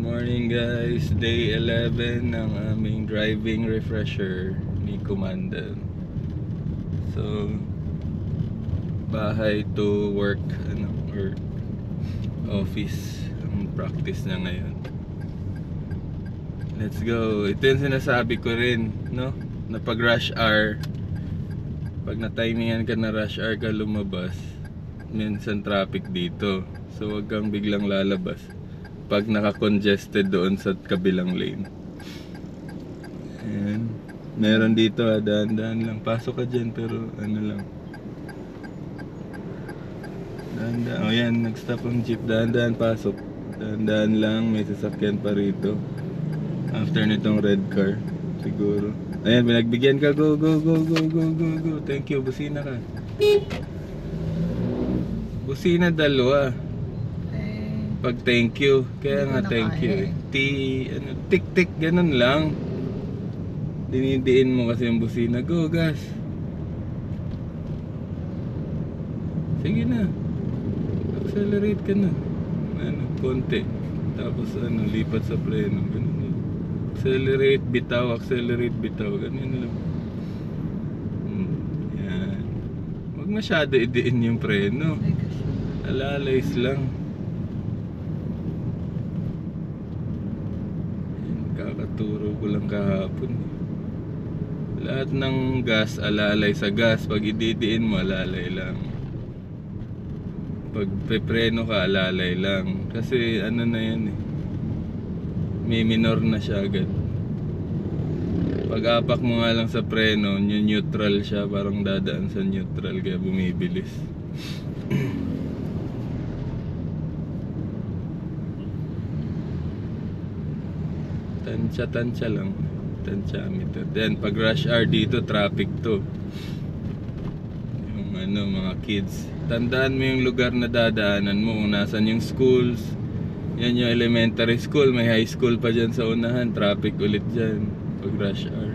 Morning guys, day 11 ng aming driving refresher ni Commandant. So, bahay to work, or office ang practice na ngayon. Let's go. Ito yung sinasabi ko rin, no? Na pag rush hour, pag na-timingan ka na rush hour ka lumabas, minsan traffic dito. So, wag kang biglang lalabas pag naka-congested doon sa kabilang lane. Ayan. Meron dito, dahan-dahan lang. Pasok ka dyan, pero ano lang. Dahan-dahan. O yan, nag-stop ang jeep. Dahan-dahan pasok. Dahan-dahan lang, may sasakyan pa rito. After nitong red car, siguro. Ayan, pinagbigyan ka. Go, go, go, go, go, go, go. Thank you, busina ka. Busina dalawa. Pag thank you, kaya nga thank you eh. Tik-tik, ganun lang. Dinidiin mo kasi yung busina. Go, gas. Sige na. Accelerate ka na. Konti. Tapos lipat sa preno. Ganun. Accelerate, bitaw, accelerate, bitaw. Ganun lang. Yan. Huwag masyado idiin yung preno. Alalays lang. Kakaturo ko lang kahapon. Lahat ng gas, alalay sa gas. Pag ididiin mo, alalay lang. Pag pepreno ka, alalay lang. Kasi ano na yan eh, may minor na siya agad. Pag apak mo nga lang sa preno, neutral siya. Parang dadaan sa neutral, kaya bumibilis. Tansya lang. Tansyameter. Then pag rush hour dito, traffic to. Yung mga kids. Tandaan mo yung lugar na dadaanan mo. Kung nasan yung schools. Yan yung elementary school. May high school pa dyan sa unahan. Traffic ulit dyan pag rush hour.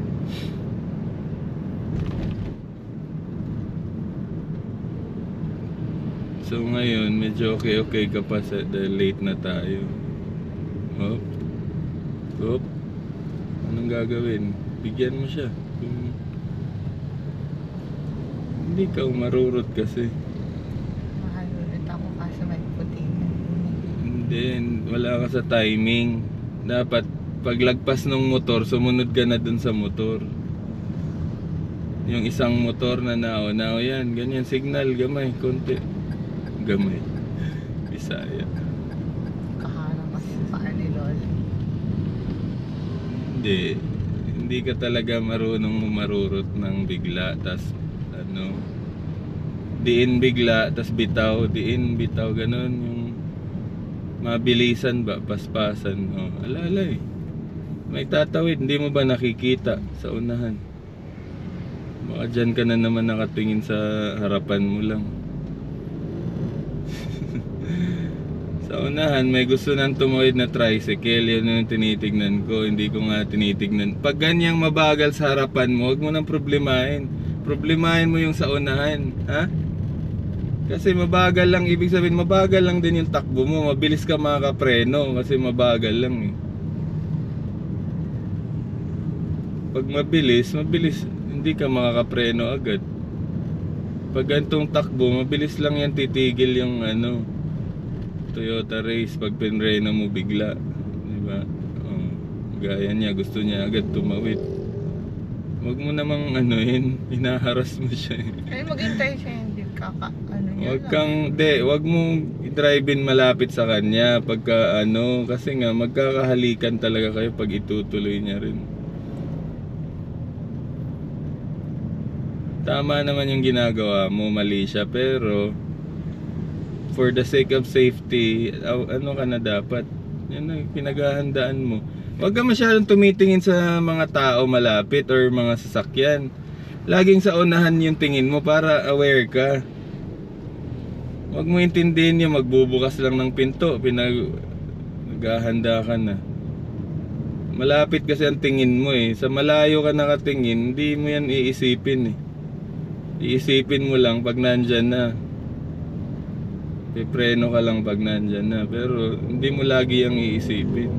So ngayon, medyo okay ka pa dahil late na tayo. Hop. Anong gagawin? Bigyan mo siya. Hindi ka umarurot kasi. Mahalurot ako kasi may puting. Hindi, wala ka sa timing. Dapat paglagpas ng motor, sumunod ka na dun sa motor. Yung isang motor na nao yan. Ganyan, signal, gamay, konti. Gamay. Bisaya. Kaharap kasi sa paa ni Lolo. Hindi ka talaga marunong marurot ng bigla, tas diin bigla, tas bitaw, diin bitaw, ganun yung mabilisan ba, paspasan. Alalay, may tatawid, hindi mo ba nakikita sa unahan? Baka dyan ka na naman nakatingin sa harapan mo lang. Sa unahan, may gusto nang tumawid na tricycle. Yun yung tinitignan ko. Hindi ko nga tinitignan. Pag ganyang mabagal sa harapan mo, huwag mo nang problemahin. Problemahin mo yung sa unahan. Ha? Kasi mabagal lang. Ibig sabihin, mabagal lang din yung takbo mo. Mabilis ka makakapreno kasi mabagal lang eh. Pag mabilis, hindi ka makakapreno agad. Pag gantong takbo, mabilis lang yan titigil yung Toyota Race pag pinreno mo bigla, di ba? Gaya niya, gusto niya agad tumawid. Wag mo namang hinaharas mo siya. Ay, maghintay siya, hindi Wag mong i-drive-in malapit sa kanya pagka kasi nga magkakahalikan talaga kayo pag itutuloy niya rin. Tama naman yung ginagawa mo, mali siya, pero for the sake of safety, ka na dapat. Yan ang pinaghahandaan mo. Huwag ka masyadong tumitingin sa mga tao malapit or mga sasakyan. Laging sa unahan yung tingin mo para aware ka. Huwag mo intindihin yung magbubukas lang ng pinto, naghahanda ka na. Malapit kasi ang tingin mo eh. Sa malayo ka nakatingin, hindi mo yan iisipin eh. Iisipin mo lang pag nandyan na. Pipreno ka lang pag nandyan na. Pero hindi mo lagi yung iisipin.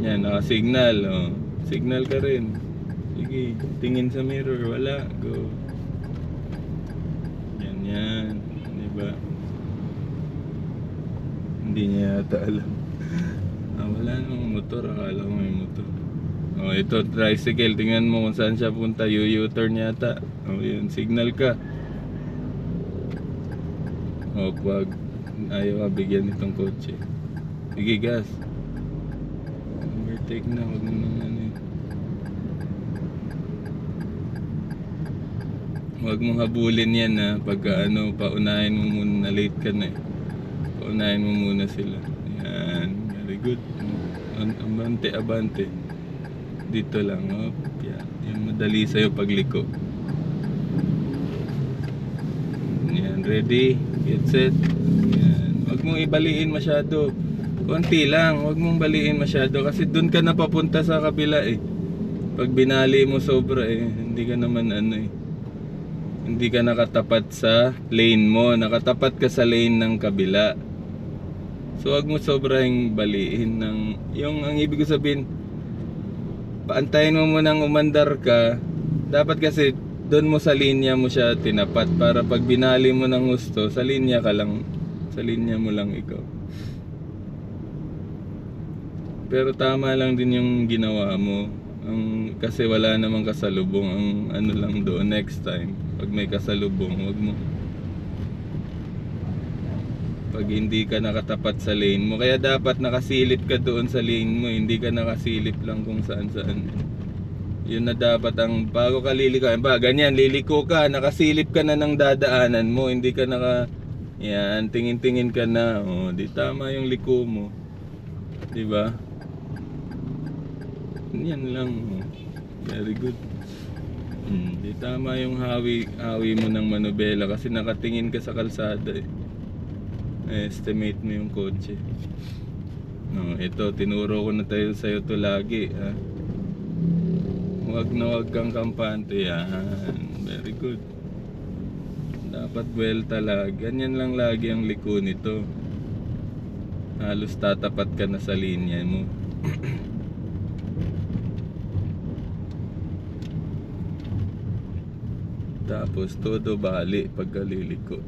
Yan, naka-signal. Oh. Signal ka rin. Sige, tingin sa mirror. Wala. Go. Yan. Diba? Hindi niya yata alam. Wala namang motor. Akala ko may motor. Oh, ito, tricycle. Tingnan mo kung saan siya punta. U-turn yata. Oh, yun. Signal ka. Oh, pag ayaw ka bigyan itong kotse. Sige, gas. Overtake na. Huwag mo nang ano eh. Huwag mong habulin yan ha. Pagka ano, paunahin mo muna. Late ka na eh. Paunahin mo muna sila. Yan. Very good. Abante. Dito lang. Oh, yan. Yung madali sa'yo pagliko. Yan. Ready? Get set. Yan. Huwag mong ibaliin masyado. Konti lang. Huwag mong baliin masyado. Kasi dun ka na papunta sa kabila eh. Pag binali mo sobra eh. Hindi ka naman ano eh. Hindi ka nakatapat sa lane mo. Nakatapat ka sa lane ng kabila. So wag mo sobrang baliin ng yung ang ibig ko sabihin, paantayin mo munang umandar ka. Dapat kasi doon mo sa linya mo siya tinapat para pag binali mo ng gusto, sa linya ka lang, sa linya mo lang ikaw. Pero tama lang din yung ginawa mo. Kasi wala namang kasalubong. Ang ano lang doon next time, pag may kasalubong, wag mo. Pag hindi ka nakatapat sa lane mo, kaya dapat nakasilip ka doon sa lane mo, hindi ka nakasilip lang kung saan. Yun na dapat ang bago ka liliko. Ba, ganyan, liliko ka, nakasilip ka na ng dadaanan mo, hindi ka yan, tingin-tingin ka na. Oh, di tama yung liko mo. Di ba? Yan lang. Very good. Di tama yung hawi mo ng manobela kasi nakatingin ka sa kalsada eh. Estimate mo yung kotse. No, ito tinuro ko na tayo sa'yo to lagi ha? Huwag kang kampante yan. Very good. Dapat buwelta lagi. Ganyan lang lagi ang liko nito. Halos tatapat ka na sa linya mo. Tapos todo bali pagkaliliko.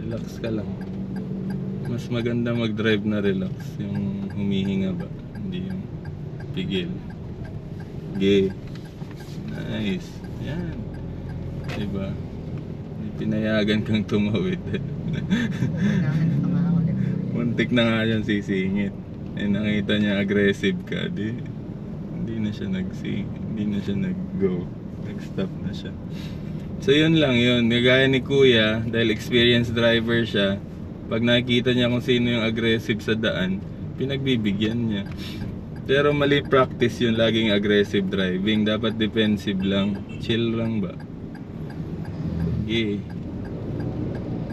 Relax ka lang. Mas maganda mag-drive na relax. Yung humihinga ba, hindi yung pigil. Okay. Nice. Yan. Diba? Pinayagan kang tumawid. Unahan pa nga ako na. Muntik na nga yan sisingit. Nakita niya aggressive ka. Hindi na siya nag-go. Nag-stop na siya. So yun lang yun. Gaya ni Kuya, dahil experienced driver siya, pag nakikita niya kung sino yung aggressive sa daan, pinagbibigyan niya. Pero mali practice yun, laging aggressive driving. Dapat defensive lang. Chill lang ba? Okay.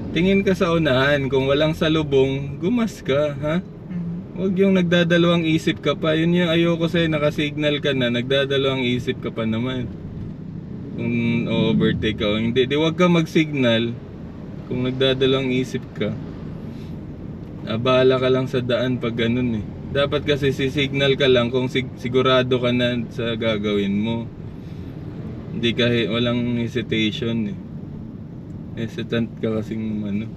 Tingin ka sa unahan. Kung walang salubong, gumas ka, ha? Huwag yung nagdadalawang isip ka pa. Yun yung ayoko sa'yo, nakasignal ka na, nagdadalawang isip ka pa naman. Kung overtake ka o hindi, di wag ka mag-signal kung nagdadalawang isip ka. Abala ka lang sa daan pag ganun eh. Dapat kasi si-signal ka lang kung sigurado ka na sa gagawin mo. Hindi walang hesitation eh. Hesitant ka kasing ano.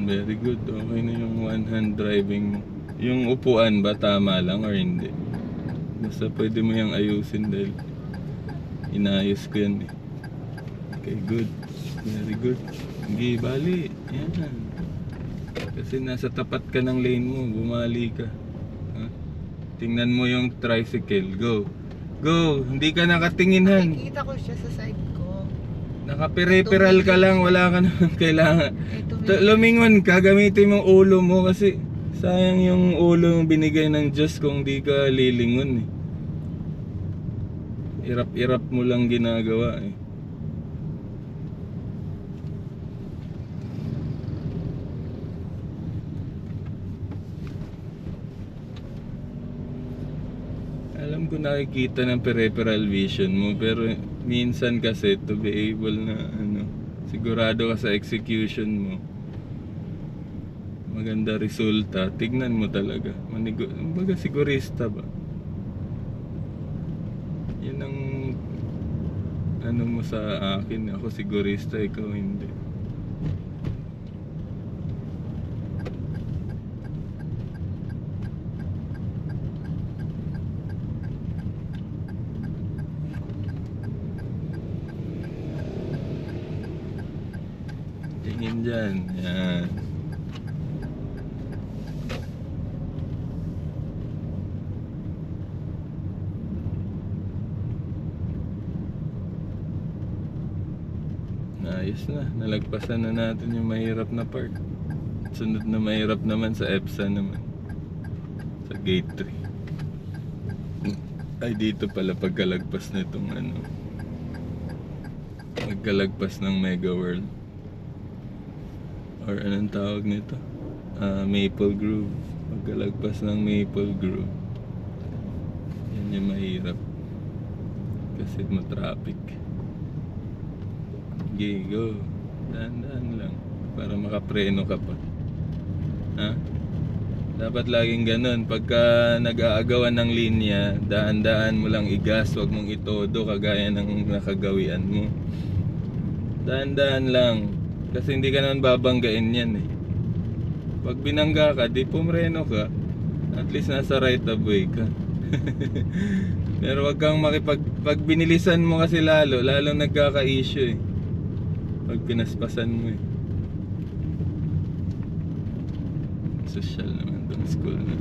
Very good. Okay na yung one hand driving mo. Yung upuan ba tama lang or hindi? Basta pwede mo yung ayusin dahil inayos ko yan eh. Okay, good. Very good. Hindi, bali. Yan. Kasi nasa tapat ka ng lane mo. Bumali ka. Ha? Tingnan mo yung tricycle. Go. Go. Hindi ka nakatinginhan. Nakikita ko siya sa side ko. Naka-peripheral ka lang. Wala ka naman kailangan. Ito, Lumingon ka, gamitin mong ulo mo kasi Sayang yung ulong binigay ng Diyos kung di ka lilingon eh. Irap-irap mo lang ginagawa eh. Alam ko nakikita ng peripheral vision mo, pero minsan kasi to be able na sigurado ka sa execution mo, maganda resulta, tignan mo talaga. Baga sigurista ba? Yun ang mo sa akin, ako sigurista, ikaw hindi. Tingin dyan, yan. Ayos na, nalagpasan na natin yung mahirap na part. Sunod na mahirap naman sa EPSA naman. Sa gate 3. Ay dito pala pagkalagpas na itong pagkalagpas ng Mega World. Or anong tawag nito? Maple Grove. Pagkalagpas ng Maple Grove. Yan yung mahirap. Kasi matraffic. Okay, go. Dahan-dahan lang. Para makapreno ka pa. Ha? Dapat laging ganun. Pagka nag-aagawan ng linya, dahan-dahan mo lang igas. Huwag mong itodo kagaya ng nakagawian mo. Dahan-dahan lang. Kasi hindi ka naman babanggain yan eh. Pag binangga ka, di pumreno ka. At least nasa right of way ka. Pero wag kang pag binilisan mo kasi lalong nagkaka-issue eh. Pag pinaspasan mo eh. Social naman tong school na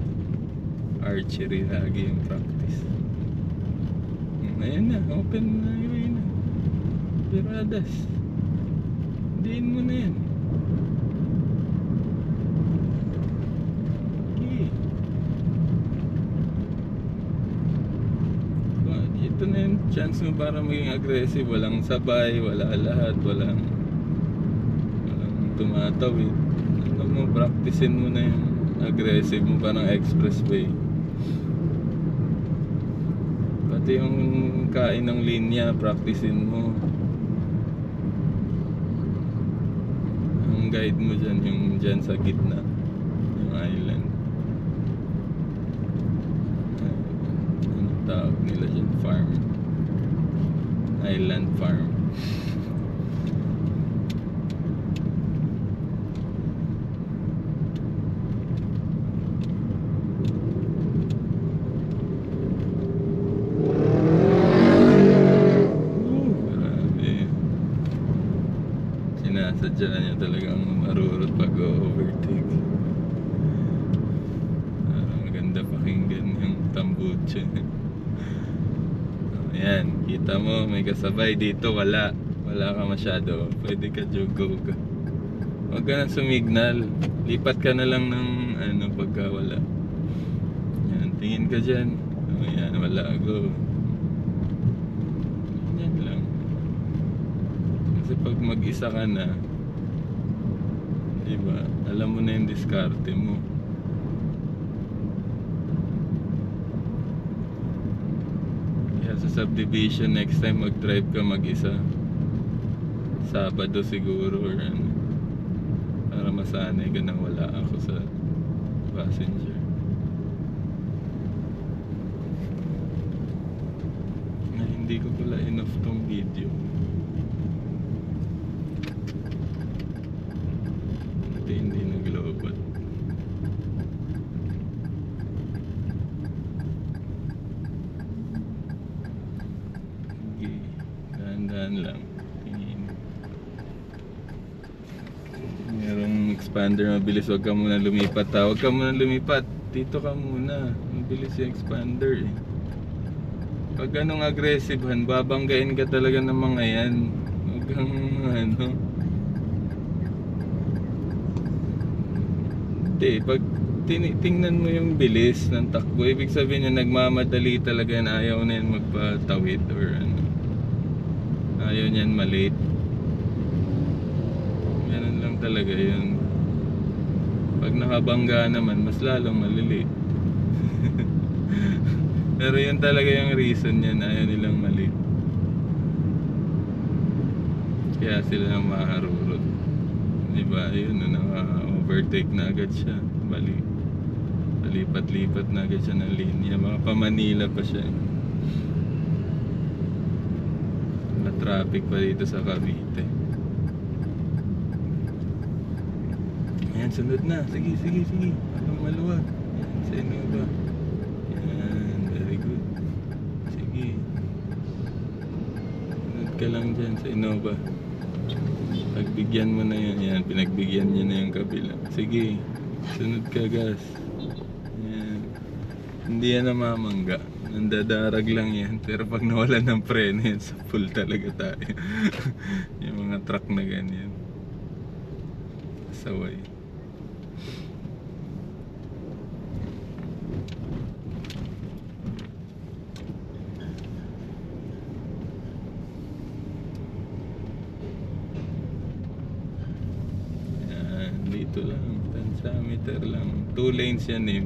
archery lagi yung practice. Ayan na, open na yun na. Piradas. Diin mo na yan. Okay. Ito na yung chance mo para maging aggressive. Walang sabay, wala lahat, walang tumatawid. Practicein mo na yung aggressive mo, parang expressway. Pati yung kain ng linya, practicein mo. Ang guide mo dyan, yung dyan sa gitna, yung island. Ano tawag nila dyan? Farm. Island farm. Sinasadya niya talagang marurot pag-overtake. Maganda pakinggan yung tambucho. Ayan, kita mo may kasabay dito, wala ka masyado. Pwede ka go ka. Huwag ka nang sumignal. Lipat ka na lang ng pagka wala. Ayan, tingin ka dyan. Ayan, wala, go. Yan lang. Kasi pag mag-isa ka na, diba, alam mo na yung diskarte mo. Kaya sa subdivision, next time mag-drive ka mag-isa. Sabado siguro or para masanay ka nang wala ako sa passenger. Na hindi ko pala enough tong video. Hindi naglobat. Okay, dahan-dahan lang. Merong expander mabilis, wag ka muna lumipat ha. Wag ka muna lumipat, dito ka muna. Mabilis yung expander eh. Pag ganong aggressivehan, babanggain ka talaga ng mga yan. Wag kang Hindi, pag Tingnan mo yung bilis ng takbo. Ibig sabihin niya nagmamadali talaga yan. Ayaw na yan magpatawid or ano. Ayaw niyan malate. Ganun lang talaga yun. Pag nakabangga naman, mas lalong malilate. Pero yun talaga yung reason niyan. Ayaw nilang malate. Kaya sila nang maharurot. Diba? Yun, naka-overtake na agad siya. Palipat-lipat na agad siya ng linya. Mga pa-Manila pa siya. Na-traffic pa dito sa Cavite. Ayan, sunod na. Sige. Habang maluwag. Ayan, sa inyo ba? Ayan, very good. Sige. Sunod ka lang dyan sa Innova. Pagbigyan mo na yan. Yan, pinagbigyan niya na yung kabila. Sige, sunod ka, gas. Yan. Hindi yan namamangga. Nandadarag lang yan. Pero pag nawalan ng preno yan, sa full talaga tayo. Yung mga truck na ganyan. Saway. Dito lang, tensiometer lang. 2 lanes yan eh.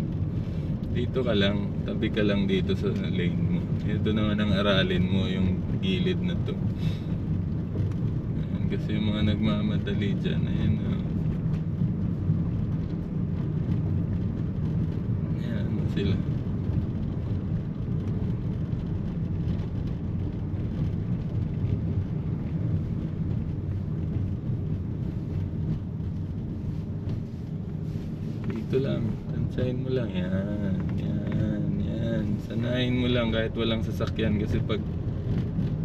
Dito ka lang, tabi ka lang dito sa lane mo. Ito naman ang aralin mo, yung gilid na to. Ayan, kasi yung mga nagmamadali dyan, ayan ayan sila. Dito lang, tansyahin mo lang. Yan. Sanayin mo lang kahit walang sasakyan kasi pag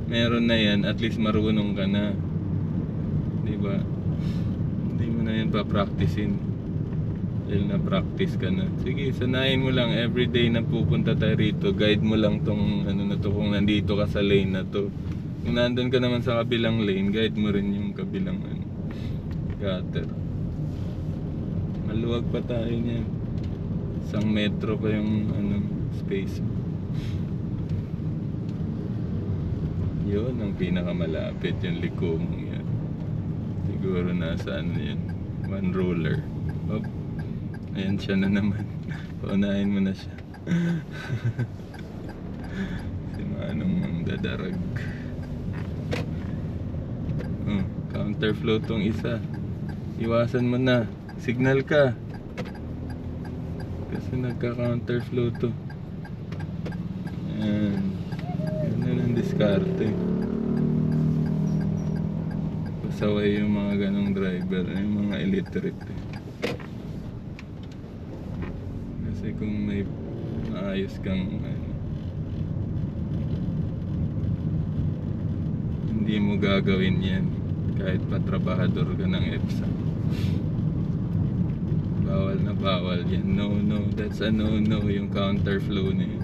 meron na yan, at least marunong ka na. Diba? Hindi mo na yan pa-practicein. Dahil na-practice ka na. Sige, sanayin mo lang. Everyday na pupunta tayo rito, guide mo lang tong ano na to, kung nandito ka sa lane na to. Kung nandun ka naman sa kabilang lane, guide mo rin yung kabilang gutter. Maluwag pa tayo niyan. 1 metro pa yung space. Yun ang pinakamalapit, yung liko mong yan. Siguro nasa yan, 1 roller. Hop. Ayan siya na naman. Paunahin mo na siya. Si Manong ang dadarag. Counterflow tong isa. Iwasan mo na. Signal ka. Kasi nagka-counterflow to. Ayan. Yan ang diskarte. Pasaway yung mga ganong driver. Yung mga illiterate. Kasi kung may maayos kang hindi mo gagawin yan. Kahit patrabahador ka ng EPSA. Bawal na bawal yan. No, that's a no yung counterflow na yun.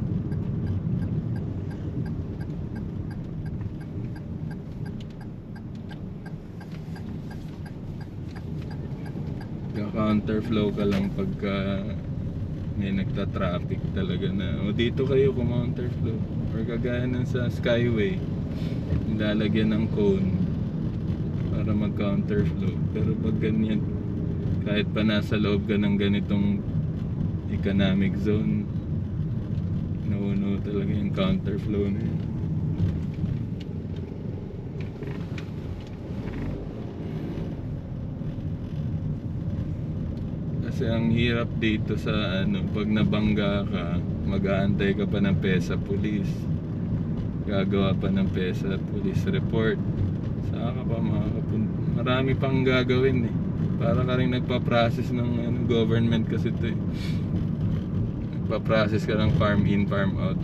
Counterflow ka lang pagka may nagta-traffic talaga na o dito kayo counterflow or kagaya ng sa Skyway nilalagyan ng cone para mag-counterflow. Pero pag ganyan, kahit pa nasa loob ka ng ganitong economic zone, no talaga yung counterflow na yun. Kasi ang hirap dito sa pag nabangga ka, mag-aantay ka pa ng PESA police, gagawa pa ng PESA police report, saka ka pa marami pang gagawin eh. Para ka rin nagpa-process ng government kasi ito eh. Nagpa-process ka ng farm in, farm out.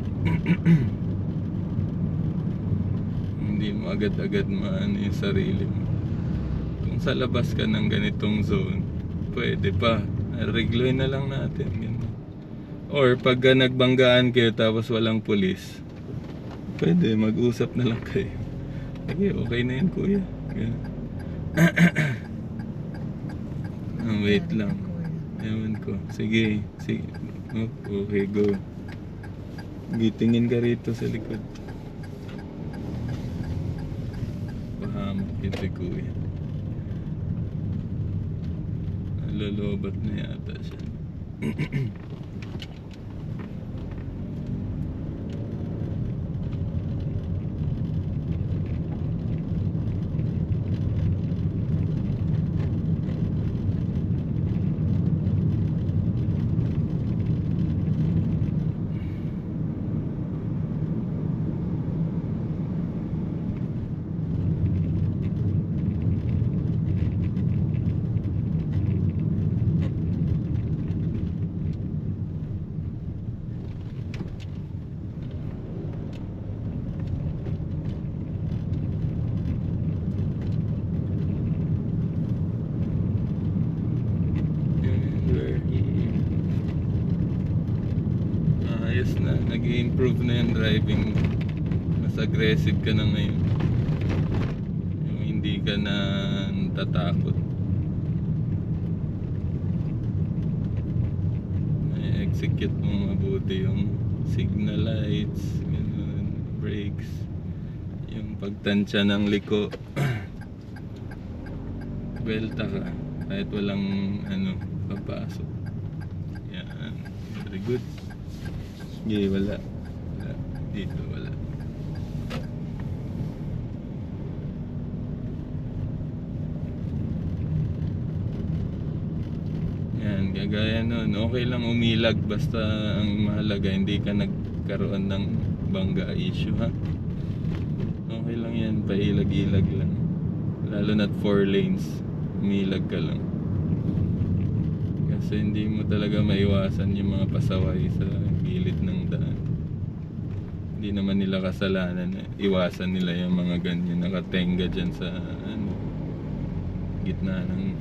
Hindi mo agad-agad yung sarili mo. Kung sa labas ka ng ganitong zone, pwede pa. Regloy na lang natin. Ganun. Or pag nagbanggaan kayo tapos walang pulis, pwede mag-usap na lang kayo. Sige, okay na yun kuya. Wait lang. Ewan ko. Sige. Sige. Oh, okay, go. Gitingin ka rito sa likod. Pahamak yun si Kuya. Lolobat na yata siya. Ayos na, nag-improve na yung driving. Mas aggressive ka na ngayon. Yung hindi ka na tatakot. May execute mo mabuti yung signal lights, ganun, brakes, yung pagtansya ng liko. Belta ka kahit walang papasok. Yan, very good. Sige, wala. Dito, wala. Yan, kagaya nun. Okay lang umilag basta ang mahalaga hindi ka nagkaroon ng bangga issue, ha? Okay lang yan, pailag-ilag lang. Lalo na't 4 lanes, umilag ka lang. Kasi hindi mo talaga maiwasan yung mga pasaway sa gilid ng daan. Hindi naman nila kasalanan. Iwasan nila yung mga ganyan nakatenga dyan sa gitna ng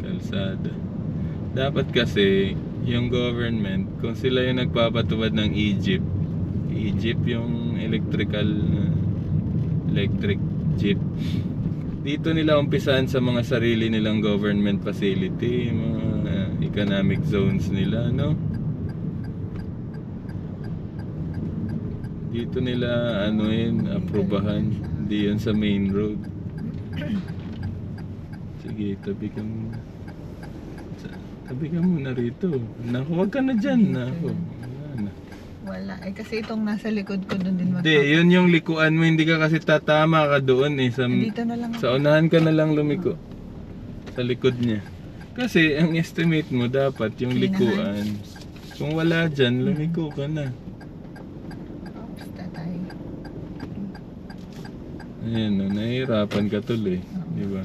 kalsada. Dapat kasi yung government, kung sila yung nagpapatupad ng Egypt yung electric jeep, dito nila umpisahan sa mga sarili nilang government facility, mga economic zones nila, no? Dito nila aprobahan, hindi yan sa main road. Sige, tabi ka muna. Tabi ka muna rito. Naku, huwag ka na dyan. Naku, wala na. Wala. Kasi itong nasa likod ko doon din Hindi, yun yung likuan mo. Hindi ka kasi tatama ka doon eh. Dito na lang. Sa unahan ka na lang lumiko. Sa likod niya. Kasi ang estimate mo dapat yung likuan. Kung wala dyan, lumiko ka na. Basta tayo. Ayan, nahihirapan ka tuloy. Di ba?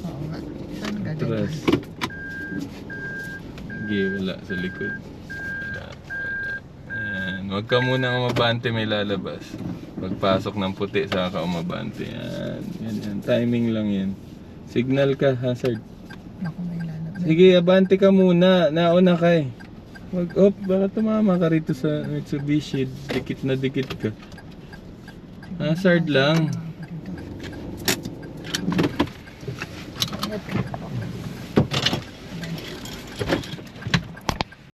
Oo nga. Saan ka Atras. Sige, wala sa likod. Wala. Ayan. Huwag ka muna umabante, may lalabas. Pagpasok ng puti, saka ka umabante. Yan. Yan. Timing lang yan. Signal ka, hazard. Naku, may lalabas. Sige, abante ka muna. Nauna ka eh. Wag, baka tumama ka rito sa Mitsubishi. Dikit na dikit ka. Hazard lang. Ingat ka.